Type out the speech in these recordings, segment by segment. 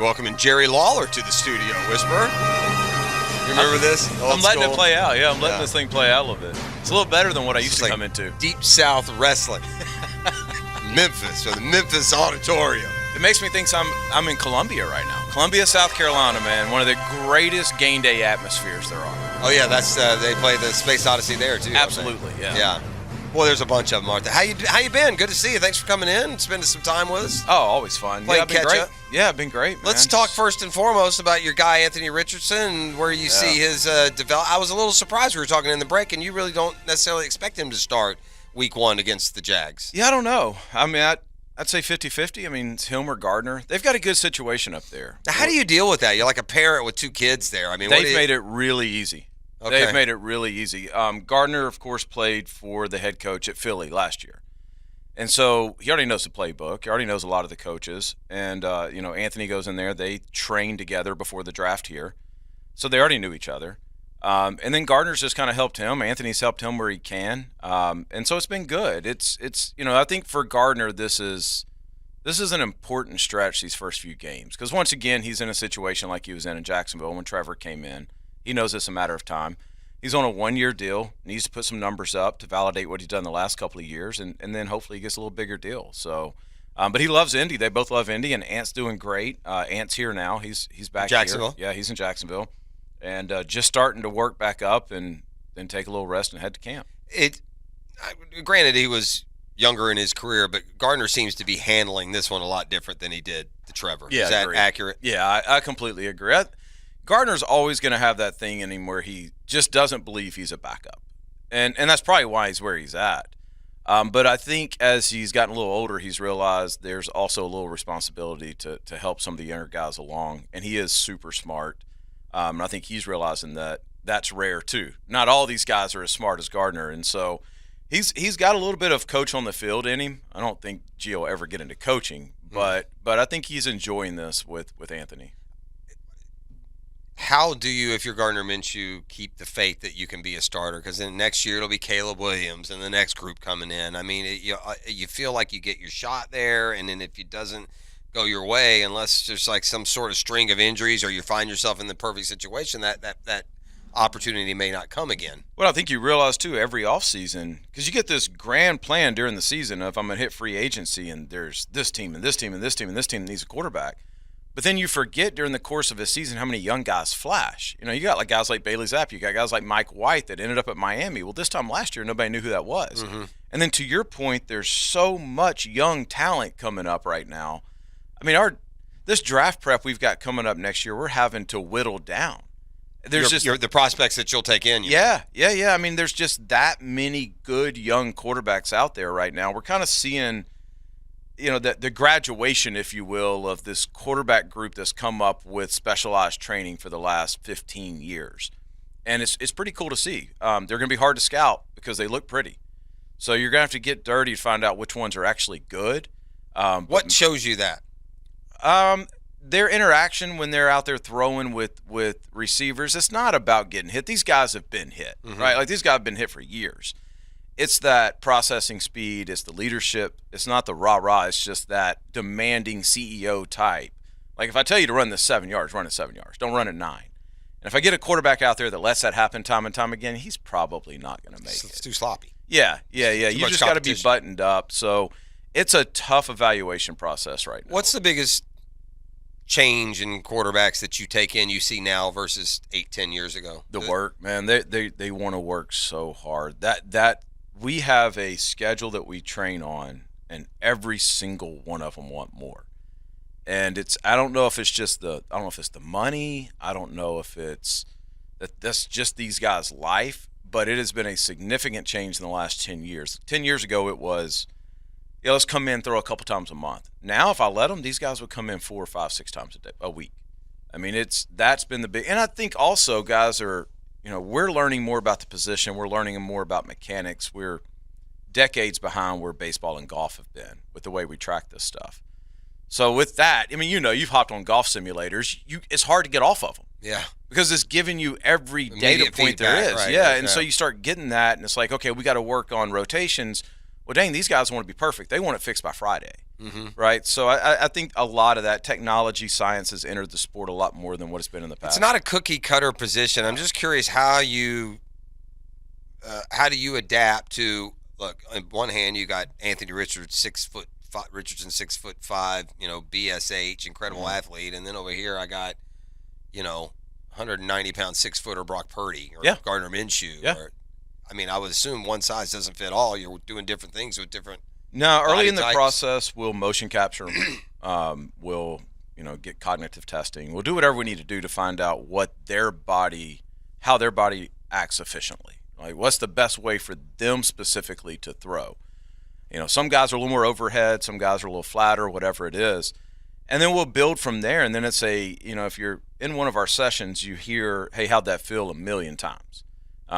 welcoming Jerry Lawler to the studio. Whisperer, you remember this? I'm letting it play out. Yeah, I'm letting this thing play out a little bit. It's a little better than what I used to come into. Deep South wrestling, Memphis, or the Memphis Auditorium. It makes me think I'm in Columbia right now. Columbia, South Carolina, man. One of the greatest game day atmospheres there are. Oh yeah, that's they play the Space Odyssey there too. Absolutely, yeah. Yeah. Well, there's a bunch of them, Martha. How you been? Good to see you. Thanks for coming in and spending some time with us. Oh, always fun. Playing I've been catch great. up. Yeah, I've been great, man. Let's talk first and foremost about your guy, Anthony Richardson, and where you see his develop. I was a little surprised we were talking in the break, and you really don't necessarily expect him to start week 1 against the Jags. Yeah, I don't know. I mean, I'd say 50-50. I mean, it's him or Gardner. They've got a good situation up there. Now, how do you deal with that? You're like a parent with 2 kids there. I mean, they've made it really easy. Okay. They've made it really easy. Gardner, of course, played for the head coach at Philly last year. And so he already knows the playbook. He already knows a lot of the coaches. And, Anthony goes in there. They trained together before the draft here. So they already knew each other. And then Gardner's just kind of helped him. Anthony's helped him where he can. And so it's been good. It's I think for Gardner, this is an important stretch these first few games. Because once again, he's in a situation like he was in Jacksonville when Trevor came in. He knows it's a matter of time. He's on a 1-year deal, needs to put some numbers up to validate what he's done the last couple of years, and then hopefully he gets a little bigger deal. So, but he loves Indy. They both love Indy, and Ant's doing great. Ant's here now. He's back Jacksonville. Here. Yeah, he's in Jacksonville, and just starting to work back up, and then take a little rest and head to camp. Granted, he was younger in his career, but Gardner seems to be handling this one a lot different than he did to Trevor. Yeah, is that accurate? Yeah, I completely agree. Gardner's always going to have that thing in him where he just doesn't believe he's a backup. And that's probably why he's where he's at. But I think as he's gotten a little older, he's realized there's also a little responsibility to help some of the younger guys along. And he is super smart. And I think he's realizing that that's rare too. Not all these guys are as smart as Gardner. And so he's got a little bit of coach on the field in him. I don't think Gio will ever get into coaching, but I think he's enjoying this with Anthony. How do you, if you're Gardner Minshew, keep the faith that you can be a starter? Because then next year it'll be Caleb Williams and the next group coming in. I mean, you feel like you get your shot there, and then if it doesn't go your way, unless there's like some sort of string of injuries or you find yourself in the perfect situation, that opportunity may not come again. Well, I think you realize, too, every offseason, because you get this grand plan during the season of I'm going to hit free agency and there's this team and this team and this team and this team that needs a quarterback. But then you forget during the course of a season how many young guys flash. You got like guys like Bailey Zappi. You got guys like Mike White that ended up at Miami. Well, this time last year, nobody knew who that was. Mm-hmm. And then to your point, there's so much young talent coming up right now. I mean, this draft prep we've got coming up next year, we're having to whittle down. There's the prospects that you'll take in. Yeah. I mean, there's just that many good young quarterbacks out there right now. We're kind of seeing – the graduation, if you will, of this quarterback group that's come up with specialized training for the last 15 years. And it's pretty cool to see. They're going to be hard to scout because they look pretty. So you're going to have to get dirty to find out which ones are actually good. What shows you that? Their interaction when they're out there throwing with receivers, it's not about getting hit. These guys have been hit, right? Like these guys have been hit for years. It's that processing speed. It's the leadership. It's not the rah-rah. It's just that demanding CEO type. Like if I tell you to run this 7 yards, run it 7 yards. Don't run it 9. And if I get a quarterback out there that lets that happen time and time again, he's probably not going to make it. It's too sloppy. Yeah. You just got to be buttoned up. So it's a tough evaluation process right now. What's the biggest change in quarterbacks that you take in, you see now versus 8-10 years ago? The work, man. They want to work so hard. That we have a schedule that we train on, and every single one of them want more. And I don't know if it's the money. I don't know if it's that's just these guys' life, but it has been a significant change in the last 10 years. 10 years ago, it was, let's come in, throw a couple times a month. Now, if I let them, these guys would come in 4 or 5, 6 times a week. I mean, that's been the big, and I think also guys are, we're learning more about the position. We're learning more about mechanics. We're decades behind where baseball and golf have been with the way we track this stuff. So with that, I mean, you've hopped on golf simulators. It's hard to get off of them. Yeah. Because it's giving you every data point there is. Right, yeah, and so you start getting that, and it's like, okay, we got to work on rotations. Well, dang, these guys want to be perfect. They want it fixed by Friday, Mm-hmm. right? So I think a lot of that technology, science has entered the sport a lot more than what it's been in the past. It's not a cookie cutter position. I'm just curious how do you adapt to, look, on one hand you got Anthony Richardson, 6'5", BSH, incredible athlete, and then over here I got 190-pound 6-footer Brock Purdy or Gardner Minshew. Yeah. I would assume one size doesn't fit all. You're doing different things with different. No, early in the types. process, we'll motion capture them. We'll get cognitive testing. We'll do whatever we need to do to find out how their body acts efficiently. Like, what's the best way for them specifically to throw? Some guys are a little more overhead, some guys are a little flatter, whatever it is. And then we'll build from there. And then it's if you're in one of our sessions, you hear, hey, how'd that feel a million times?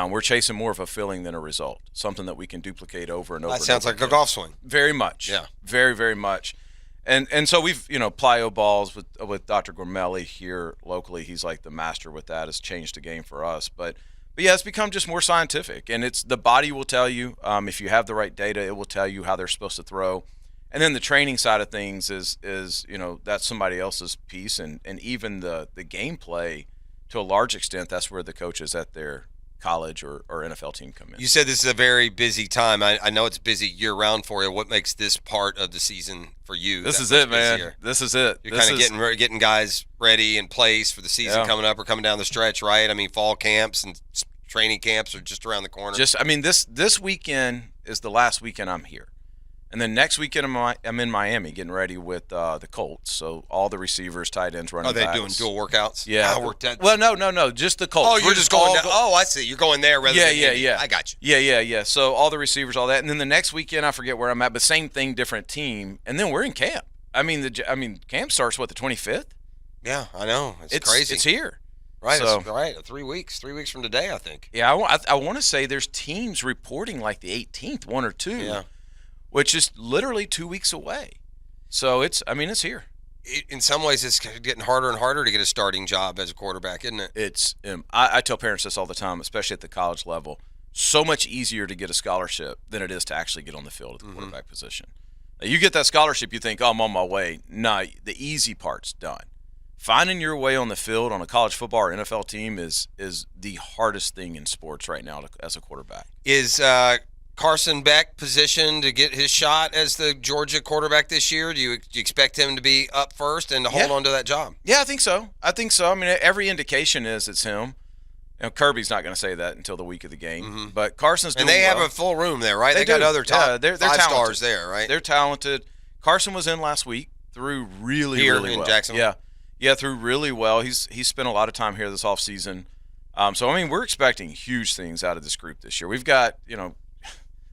We're chasing more of a feeling than a result, something that we can duplicate over and over. That sounds like a golf swing. Very much. Yeah. Very, very much. And so we've, plyo balls with Dr. Gormelli here locally. He's like the master with that. Has changed the game for us. But yeah, it's become just more scientific. And it's the body will tell you, if you have the right data, it will tell you how they're supposed to throw. And then the training side of things is that's somebody else's piece. And even the gameplay, to a large extent, that's where the coaches at their college or NFL team come in. You said this is a very busy time. I know it's busy year-round for you. What makes this part of the season for you? This is it, man. Busier? This is it. You're kind of getting guys ready in place for the season coming up or coming down the stretch, right? Fall camps and training camps are just around the corner. This weekend is the last weekend I'm here. And then next weekend I'm in Miami getting ready with the Colts. So all the receivers, tight ends, running backs. Are they doing dual workouts? Yeah. Well, no, just the Colts. Oh, you're just going down. Oh, I see. You're going there rather than yeah. I got you. Yeah. So all the receivers, all that. And then the next weekend, I forget where I'm at, but same thing, different team. And then we're in camp. Camp starts, the 25th? Yeah, I know. It's crazy. It's here. Right, so, right. 3 weeks. 3 weeks from today, I think. Yeah, I want to say there's teams reporting like the 18th, 1 or 2. Yeah. Which is literally 2 weeks away. So it's here. In some ways, it's getting harder and harder to get a starting job as a quarterback, isn't it? It's. I tell parents this all the time, especially at the college level. So much easier to get a scholarship than it is to actually get on the field at the quarterback position. Now, you get that scholarship, you think, oh, I'm on my way. No, the easy part's done. Finding your way on the field on a college football or NFL team is the hardest thing in sports right now as a quarterback. Is Carson Beck positioned to get his shot as the Georgia quarterback this year? Do you expect him to be up first and to hold on to that job? Yeah, I think so. Every indication is it's him. Kirby's not going to say that until the week of the game, but Carson's doing well. And they have a full room there, right? They got other top they're five talented. Stars there, right? They're talented. Carson was in last week, threw really here well. In Jacksonville? Yeah, threw really well. He's spent a lot of time here this offseason. We're expecting huge things out of this group this year. We've got,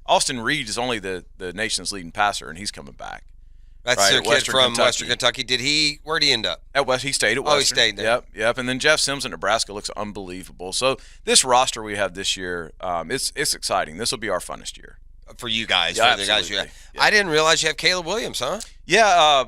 Austin Reed is only the nation's leading passer, and he's coming back. That's their kid from Western Kentucky. Where'd he end up? At West. He stayed at Western. Oh, he stayed there. Yep. And then Jeff Sims at Nebraska looks unbelievable. So this roster we have this year, it's exciting. This will be our funnest year. For you guys. Yeah, for the guys you have. Yeah. I didn't realize you have Caleb Williams, huh? Yeah,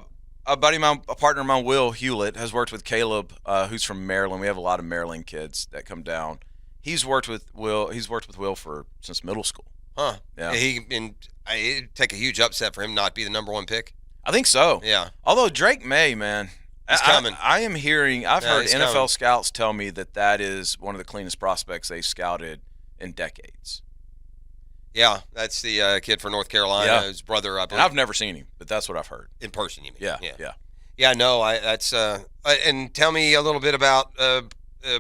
a buddy of mine, a partner of mine, Will Hewlett, has worked with Caleb, who's from Maryland. We have a lot of Maryland kids that come down. He's worked with Will since middle school. Huh. Yeah. It'd take a huge upset for him not be the number one pick. I think so. Yeah. Although Drake May, man, he's coming. I am hearing. I've heard NFL coming. scouts tell me that is one of the cleanest prospects they've scouted in decades. Yeah, that's the kid from North Carolina. Yeah. His brother, I believe. And I've never seen him, but that's what I've heard. In person, you mean? Yeah. Yeah, no, that's and tell me a little bit about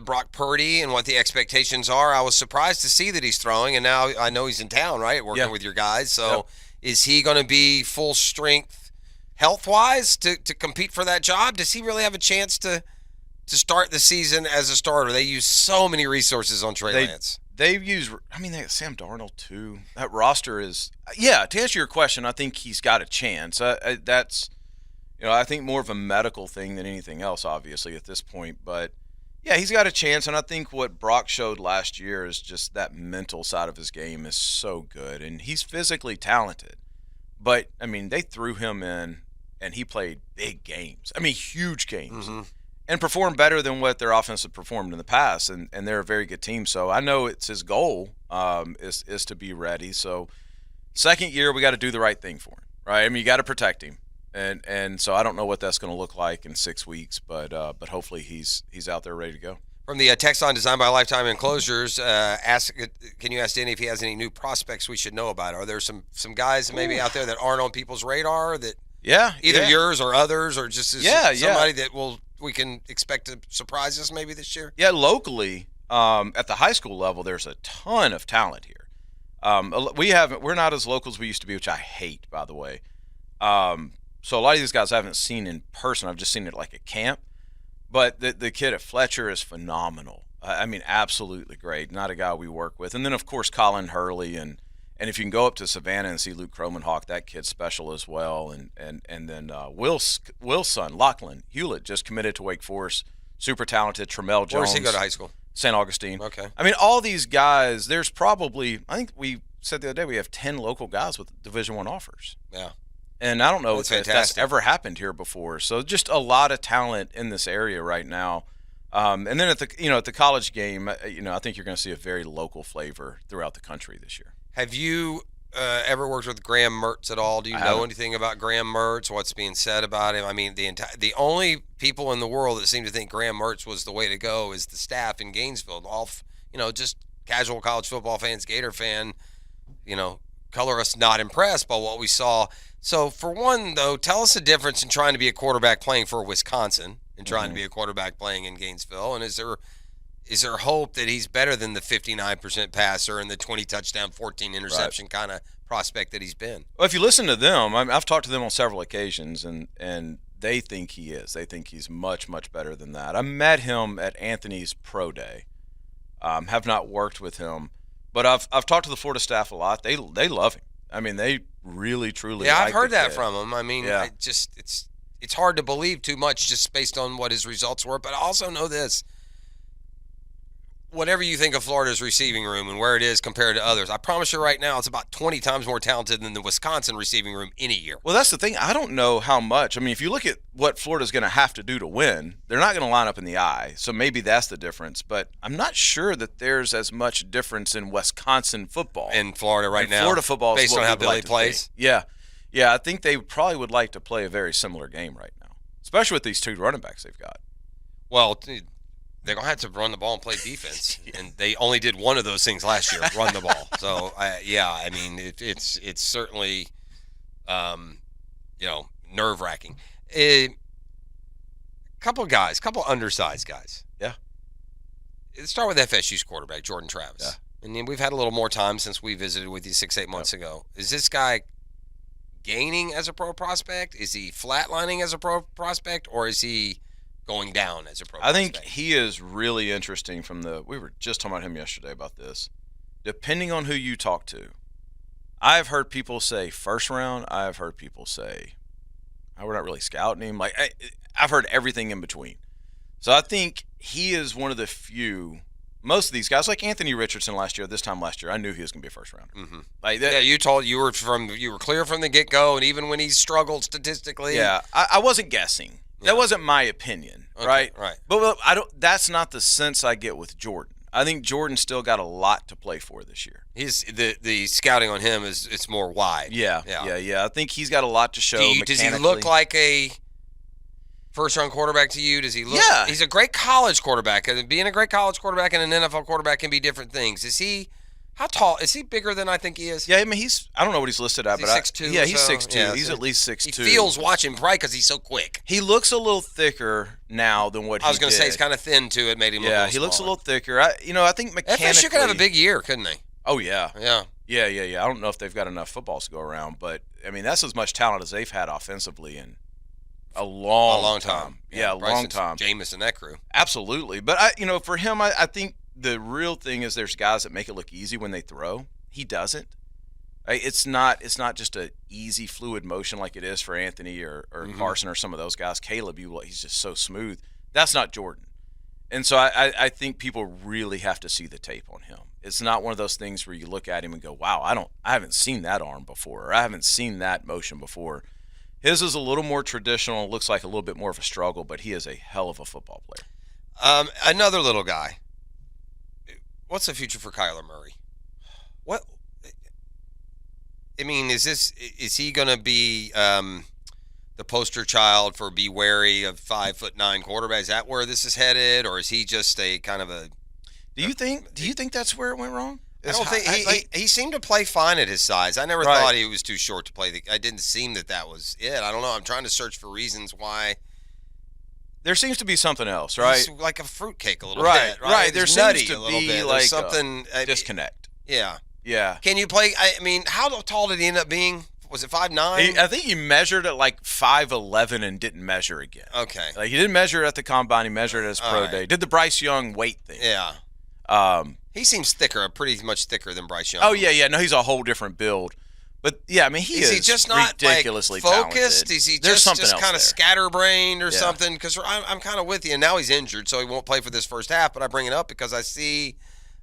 Brock Purdy and what the expectations are. I was surprised to see that he's throwing, and now I know he's in town, right, working with your guys. So is he going to be full strength health-wise to compete for that job? Does he really have a chance to start the season as a starter? They use so many resources on Trey Lance. They've used – they have Sam Darnold too. That roster is – yeah, to answer your question, I think he's got a chance. That's – I think more of a medical thing than anything else, obviously, at this point. But, yeah, he's got a chance. And I think what Brock showed last year is just that mental side of his game is so good. And he's physically talented. But, they threw him in, and he played big games. Huge games. Mm-hmm. And performed better than what their offense had performed in the past. And they're a very good team. So I know it's his goal is to be ready. So, Second year, we got to do the right thing for him, right? I mean, you got to protect him, and so I don't know what that's going to look like in 6 weeks, but hopefully he's out there ready to go. From the text line designed by Lifetime Enclosures, can you ask Denny if he has any new prospects we should know about? Are there some guys maybe out there that aren't on people's radar that either yours or others, or just somebody that we can expect to surprise us maybe this year? Yeah, locally, at the high school level, there's a ton of talent here. We're not as local as we used to be, which I hate, by the way. So a lot of these guys I haven't seen in person. I've just seen it like at camp. But the kid at Fletcher is phenomenal. I mean, absolutely great. Not a guy we work with. And then, of course, Colin Hurley. And if you can go up to Savannah and see Luke Cromanhawk, that kid's special as well. And then Will's son, Lachlan Hewlett, just committed to Wake Forest. Super talented. Tremel Jones. Where does he go to high school? St. Augustine. Okay. I mean, all these guys, there's probably, I think we said the other day, we have 10 local guys with Division I offers. Yeah. And I don't know if That's that's ever happened here before. So just a lot of talent in this area right now. And then at the college game, I think you're going to see a very local flavor throughout the country this year. Have you ever worked with Graham Mertz at all? Do you know anything about Graham Mertz? What's being said about him? I mean, the only people in the world that seem to think Graham Mertz was the way to go is the staff in Gainesville. All just casual college football fans, Gator fan, colorists not impressed by what we saw. So for one, though, tell us the difference in trying to be a quarterback playing for Wisconsin and trying to be a quarterback playing in Gainesville. And is there hope that he's better than the 59% passer and the 20 touchdown, 14 interception kind of prospect that he's been? Well, if you listen to them, I've talked to them on several occasions, and they think he is. They think he's much, much better than that. I met him at Anthony's pro day. Have not worked with him, but I've talked to the Florida staff a lot. They love him. I mean, they really, truly. Yeah, like I've heard that kid. from him. I mean, it's hard to believe too much just based on what his results were. But I also know this. Whatever you think of Florida's receiving room and where it is compared to others, I promise you right now it's about 20 times more talented than the Wisconsin receiving room in a year. Well, that's the thing. I don't know how much. I mean, if you look at what Florida's going to have to do to win, they're not going to line up in the eye. So maybe that's the difference. But I'm not sure that there's as much difference in Wisconsin football. In Florida right now. Florida football is based on how Billy plays. Yeah. Yeah, I think they probably would like to play a very similar game right now, especially with these two running backs they've got. Well, they're going to have to run the ball and play defense. And they only did one of those things last year, run the ball. So, I mean, it's certainly, nerve-wracking. A couple undersized guys. Yeah. Let's start with FSU's quarterback, Jordan Travis. Yeah. And we've had a little more time since we visited with you 6-8 months ago. Is this guy gaining as a pro prospect? Is he flatlining as a pro prospect? Or is he going down as a pro prospect? I think he is really interesting we were just talking about him yesterday about this. Depending on who you talk to, I've heard people say first round. I've heard people say, we're not really scouting him. Like I've heard everything in between. So I think he is one of the few. Most of these guys, like Anthony Richardson this time last year, I knew he was going to be a first rounder. Mm-hmm. Like that, yeah, you were clear from the get go, and even when he struggled statistically, yeah, I wasn't guessing. Yeah. That wasn't my opinion, right? Right. But I don't. That's not the sense I get with Jordan. I think Jordan still got a lot to play for this year. He's the scouting on him it's more wide. Yeah. I think he's got a lot to show. Does he look like a first-round quarterback to you? Does he look? Yeah. He's a great college quarterback. And being a great college quarterback and an NFL quarterback can be different things. Is he? How tall? Is he bigger than I think he is? Yeah, I mean I don't know what he's listed at, but 6'2". Yeah, he's 6'2". Yeah, he's at least 6'2". He feels watching probably because he's so quick. He looks a little thicker now than what he did. I was going to say he's kind of thin too. It made him look a little he looks a smaller. little thicker. I think mechanically. FSU could have a big year, couldn't they? Oh yeah. Yeah. I don't know if they've got enough footballs to go around, but I mean that's as much talent as they've had offensively in a long time. Yeah, a long time. Jameis and that crew. Absolutely, but for him, I think the real thing is there's guys that make it look easy when they throw. He doesn't. It's not just a easy fluid motion like it is for Anthony or Carson or some of those guys. Caleb, he's just so smooth. That's not Jordan. And so I think people really have to see the tape on him. It's not one of those things where you look at him and go, wow, I haven't seen that arm before, or I haven't seen that motion before. His is a little more traditional, looks like a little bit more of a struggle, but he is a hell of a football player. Another little guy. What's the future for Kyler Murray? What I mean, is he going to be the poster child for be wary of 5'9" quarterback? Is that where this is headed, or is he just a kind of a? Do you think that's where it went wrong? I don't think he seemed to play fine at his size. I never thought he was too short to play. I didn't seem that was it. I don't know. I'm trying to search for reasons why. There seems to be something else, right? He's like a fruitcake a little right, bit. Right. There nutty seems to a little be bit. like There's something disconnect. Yeah. Yeah. Can you play? I mean, how tall did he end up being? Was it 5'9"? I think he measured at like 5'11" and didn't measure again. Okay. Like he didn't measure at the combine. He measured at his pro day. Did the Bryce Young weight thing. Yeah. He seems thicker, pretty much thicker than Bryce Young. Oh yeah. No, he's a whole different build. But yeah, I mean, is he just not ridiculously focused? talented. Is he There's just kind of scatterbrained or something? Because I'm kind of with you. And now he's injured, so he won't play for this first half. But I bring it up because I see,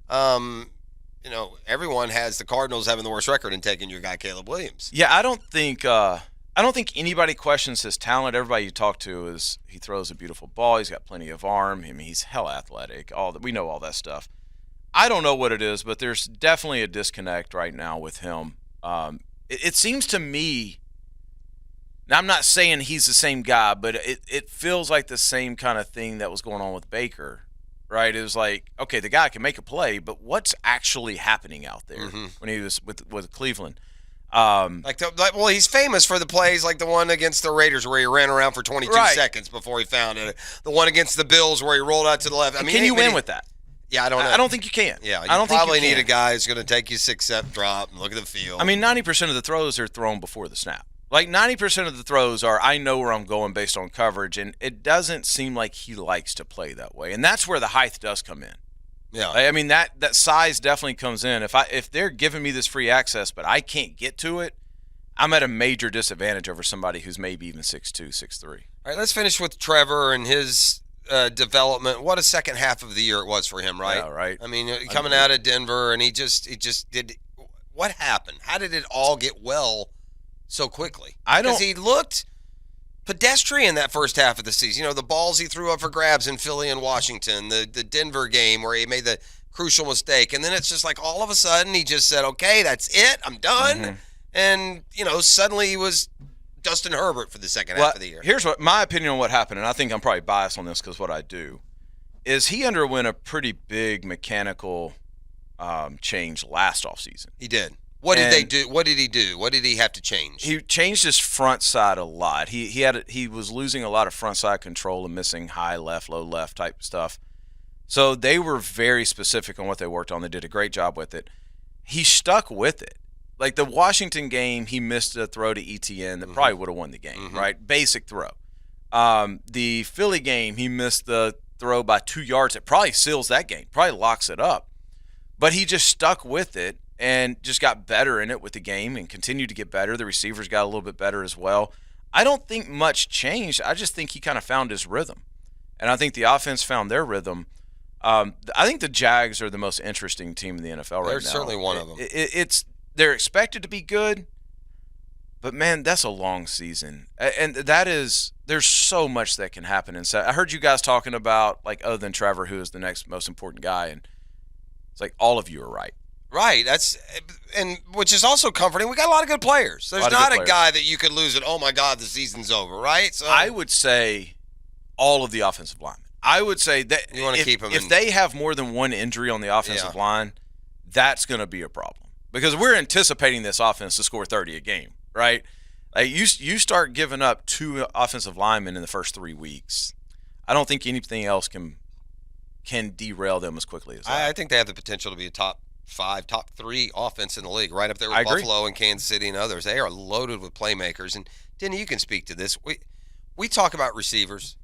everyone has the Cardinals having the worst record in taking your guy Caleb Williams. Yeah, I don't think anybody questions his talent. Everybody you talk to is he throws a beautiful ball. He's got plenty of arm. I mean, he's hell athletic. We know all that stuff. I don't know what it is, but there's definitely a disconnect right now with him. It seems to me, now I'm not saying he's the same guy, but it feels like the same kind of thing that was going on with Baker, right? It was like, okay, the guy can make a play, but what's actually happening out there when he was with Cleveland? Well, he's famous for the plays like the one against the Raiders where he ran around for 22 seconds before he found it. The one against the Bills where he rolled out to the left. I mean, can you win with that? Yeah, I don't know. I don't think you can. Yeah, I don't probably think you need a guy who's going to take you 6-step drop and look at the field. I mean, 90% of the throws are thrown before the snap. Like 90% of the throws are, I know where I'm going based on coverage, and it doesn't seem like he likes to play that way. And that's where the height does come in. Yeah. I mean, that size definitely comes in. If they're giving me this free access, but I can't get to it, I'm at a major disadvantage over somebody who's maybe even 6'2", 6'3". All right, let's finish with Trevor and his development. What a second half of the year it was for him, right? Yeah, right. I mean, coming out of Denver, and he just did. What happened? How did it all get well so quickly? Because he looked pedestrian that first half of the season. The balls he threw up for grabs in Philly and Washington, the Denver game where he made the crucial mistake, and then it's just like all of a sudden he just said, "Okay, that's it. I'm done." And suddenly he was Justin Herbert for the second half of the year. Here's what my opinion on what happened, and I think I'm probably biased on this because what I do is he underwent a pretty big mechanical change last offseason. He did. What did they do? What did he do? What did he have to change? He changed his front side a lot. He was losing a lot of front side control and missing high left, low left type stuff. So they were very specific on what they worked on. They did a great job with it. He stuck with it. Like the Washington game, he missed a throw to ETN that probably would have won the game, right? Basic throw. The Philly game, he missed the throw by 2 yards. It probably seals that game, probably locks it up. But he just stuck with it and just got better in it with the game and continued to get better. The receivers got a little bit better as well. I don't think much changed. I just think he kind of found his rhythm. And I think the offense found their rhythm. I think the Jags are the most interesting team in the NFL right now. They're certainly one of them. They're expected to be good, but man, that's a long season, and there's so much that can happen. And so I heard you guys talking about, like, other than Trevor, who is the next most important guy, and it's like all of you are right. Right. Which is also comforting. We got a lot of good players. There's not a guy that you could lose and, oh my God, the season's over, right? So I would say all of the offensive linemen. I would say that you want to keep them. If they have more than one injury on the offensive line, that's going to be a problem. Because we're anticipating this offense to score 30 a game, right? Like you start giving up 2 offensive linemen in the first 3 weeks. I don't think anything else can derail them as quickly as that. I think they have the potential to be a top 5, top 3 offense in the league, right up there with Buffalo and Kansas City and others. They are loaded with playmakers. And Denny, you can speak to this. We talk about receivers,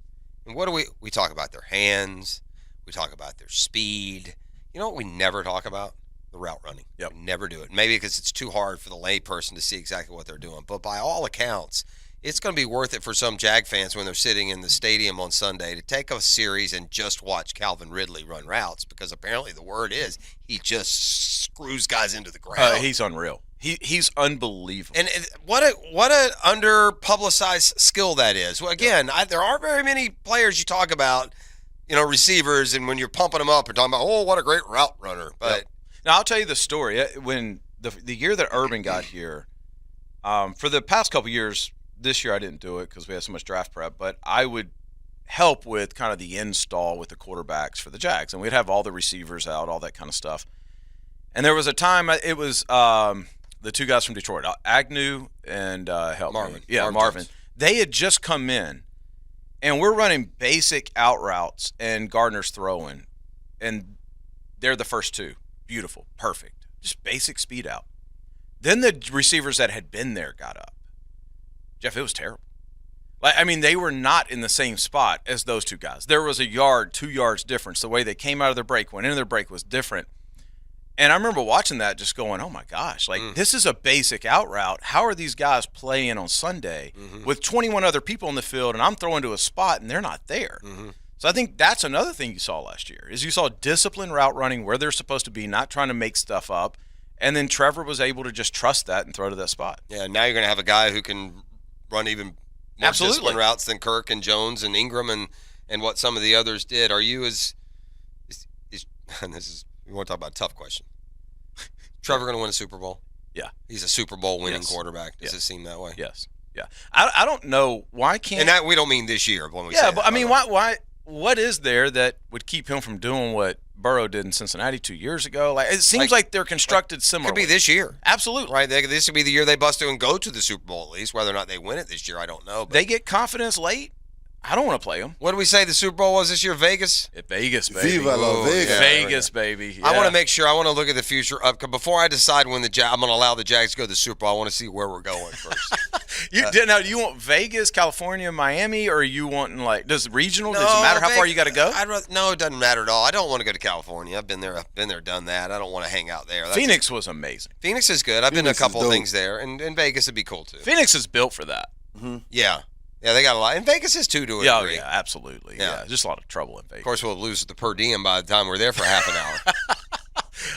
and what do we talk about? Their hands. We talk about their speed. You know what we never talk about? The route running. Yep. We never do it. Maybe because it's too hard for the lay person to see exactly what they're doing. But by all accounts, it's going to be worth it for some Jag fans when they're sitting in the stadium on Sunday to take a series and just watch Calvin Ridley run routes, because apparently the word is he just screws guys into the ground. He's unreal. He's unbelievable. And what a under-publicized skill that is. Well, again, there aren't very many players you talk about, receivers, and when you're pumping them up, you're talking about, oh, what a great route runner. But now, I'll tell you the story. When the year that Urban got here, For the past couple years, this year I didn't do it because we had so much draft prep, but I would help with kind of the install with the quarterbacks for the Jags, and we'd have all the receivers out, all that kind of stuff. And there was a time it was the two guys from Detroit, Agnew and Marvin. Marvin. They had just come in, and we're running basic out routes, and Gardner's throwing, and they're the first two. Beautiful, perfect, just basic speed out. Then the receivers that had been there got up. Jeff, it was terrible. They were not in the same spot as those two guys. There was a yard, 2 yards difference. The way they came out of their break, went into their break was different. And I remember watching that just going, oh, my gosh, this is a basic out route. How are these guys playing on Sunday with 21 other people in the field, and I'm throwing to a spot, and they're not there? So I think that's another thing you saw last year is you saw disciplined route running where they're supposed to be, not trying to make stuff up. And then Trevor was able to just trust that and throw to that spot. Yeah, now you're going to have a guy who can run even more disciplined routes than Kirk and Jones and Ingram and what some of the others did. Are you and this is, we want to talk about a tough question. Trevor going to win a Super Bowl? Yeah. He's a Super Bowl winning quarterback. Does it seem that way? Yes. Yeah. I don't know why can't. And that we don't mean this year when we say but that, I mean, why? What is there that would keep him from doing what Burrow did in Cincinnati 2 years ago? It seems like they're constructed similarly. Could be this year. Absolutely. Right. This would be the year they bust through and go to the Super Bowl at least. Whether or not they win it this year, I don't know. But they get confidence late. I don't want to play them. What do we say the Super Bowl was this year? Vegas? Vegas, baby. Viva la Vegas. Yeah, Vegas, baby. Yeah. I want to make sure. I want to look at the future of before I decide when I'm going to allow the Jags to go to the Super Bowl. I want to see where we're going first. Now, do you want Vegas, California, Miami, or are you wanting does regional? Does it matter how far you got to go? No, it doesn't matter at all. I don't want to go to California. I've been there, done that. I don't want to hang out there. Phoenix was amazing. Phoenix is good. I've been to a couple of things there, and Vegas would be cool too. Phoenix is built for that. Mm-hmm. Yeah. Yeah, they got a lot. And Vegas is too, to a degree. Yeah, absolutely. Yeah. Just a lot of trouble in Vegas. Of course, we'll lose the per diem by the time we're there for half an hour.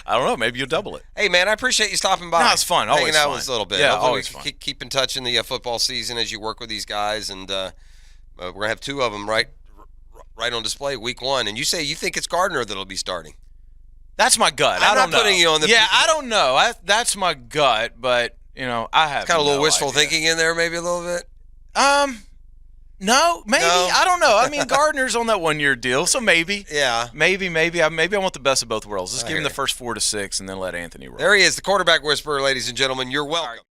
I don't know. Maybe you'll double it. Hey, man, I appreciate you stopping by. No, it's fun. Always hanging out fun. with us a little bit. Yeah, hopefully always fun. Keep in touch in the football season as you work with these guys, and we're gonna have two of them right on display week 1. And you say you think it's Gardner that'll be starting. That's my gut. I'm I don't not putting you on the. Yeah, I don't know. That's my gut, but I have kind of a little wishful idea. thinking in there, maybe a little bit. No, maybe. No. I don't know. I mean, Gardner's on that 1-year deal, so maybe. Yeah. Maybe I want the best of both worlds. Let's give him the first 4 to 6 and then let Anthony roll. There he is, the quarterback whisperer, ladies and gentlemen. You're welcome.